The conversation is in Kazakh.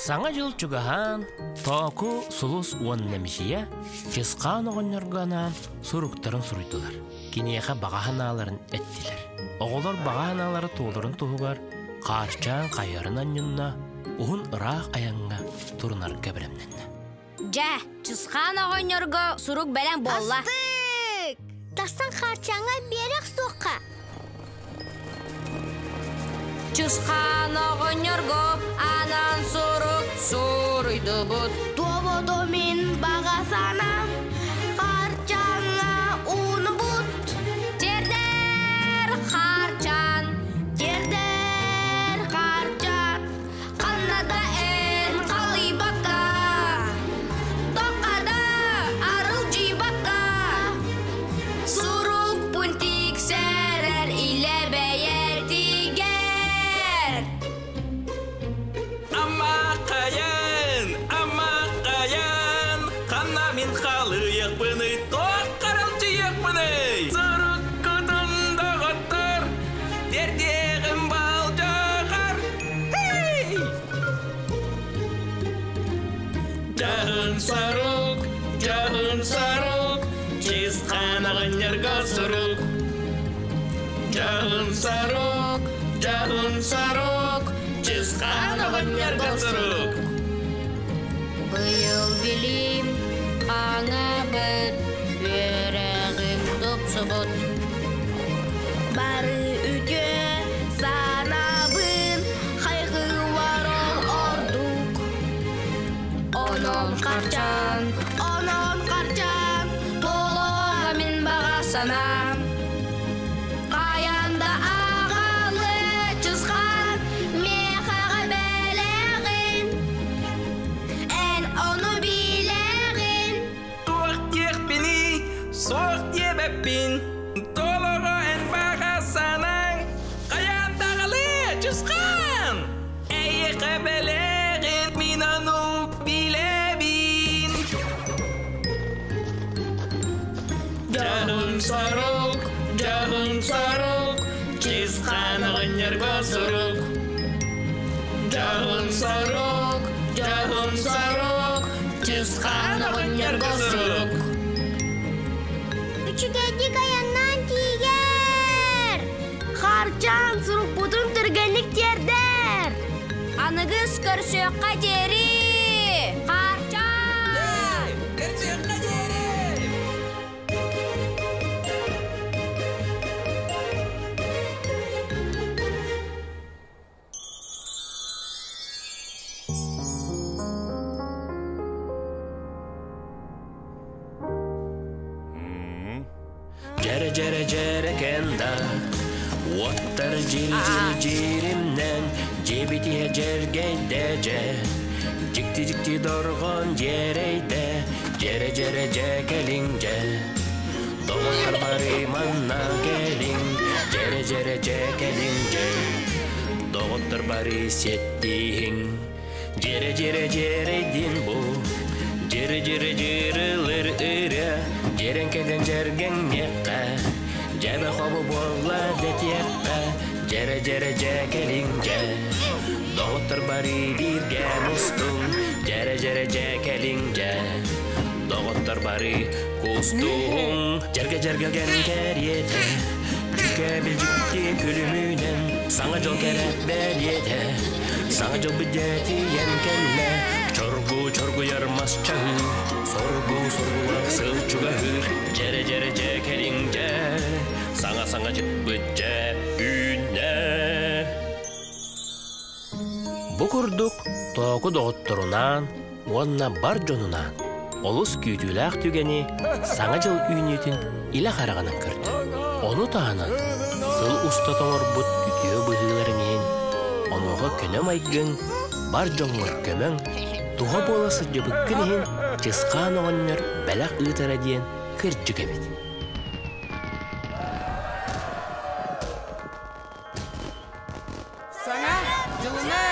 Саңа жыл чугахан, току сулус уоннемишия, чысқан оғынырғанан суруктарын суруйтылар. Кинеха бағаханаларын әттілер. Оғылар бағаханалары туыларын туғығар, қарчан қайарын аннынна, уғын ұрақ аяңға турнар кәбіремненна. Жа, чысқан оғынырға сурук бәлен болла. Астык! Тастан қарчанға берек соққа. Чысқан оғынырға анан сурук суруйды бұд. Тободомин бағасанам, қарчанға уны бұд. Тердер қарчан, Тердер қарчан, қаннада ән қалый баққа. Тоқада арыл жибаққа. Сурук пунтик сәрер иле бәйер тигер. Amma kayan, kana min қалыйық бұны, тоқ қарал жиық бұны. Сұрық күтінді ғыттыр, дердегім бал жағар. Жағын сұрық, чиз қанағын ерға сұрық. Жағын сұрық, чиз қанағын ерға сұрық. Быйыл билим аңа бит, верегим топсыбыт. бары үке санабын, хайғы варол ордук. Онон қарчан, толуға min бағасанам. Қаянда ағалы чысқан, мехаға бәләғін. Ән оны биләғін. Туақ текпені, соқ тебеппін, толығы ән бағасанаң. Қаяндағылы чысқан, әйіқі бәләғін, мен оны биләбін. Жағын сарық, чысқанығын ерға сұрық. Жағын сарық, чысқанығын ерға сұрық. Üçügenci kayandan tiger. Harcan surup budun türgenlik terder. Anıgız körsökқа deri. Қарчан! Көрсеққа дері! Jere kenda, wattar jirimnen, jebiti jergeyde, jikti dorgon jereyde, jere jekelinge, doğar bari manna gelin, jere jekelinge, doğar bari settihin, jere din bu, jereler ıra, jerenkeden jergen yekka, jebe xobu bolla detiyekka, jere jekelinge, doğar bari birge mustum, jere jekelinge, doğar bari kustum, jerge gen keriyete, jüke biljikti külümünen, Саңа жол керек бәледе, саңа жол бүдетиен кәллә. Чоргу ярмас чағы, соргу сыл чугағыр. Жере жекелің жә, саңа жіп бүтчә үйне. Бұ күрдік тоғы доғыттырынан, онна бар жонунан, олыс күйтіләқ түгені саңа жыл үйнетін илә қарағанын көрді. Оны тағынан сыл ұста тоңыр бұт үтіе бұғыларынен, онуға көнем айгын, бар жоңғыр көмің, туға боласы жабықкінен жысқан оғынныр бәләқ ұйтара дейін кірджі кәбет. Саңа жылына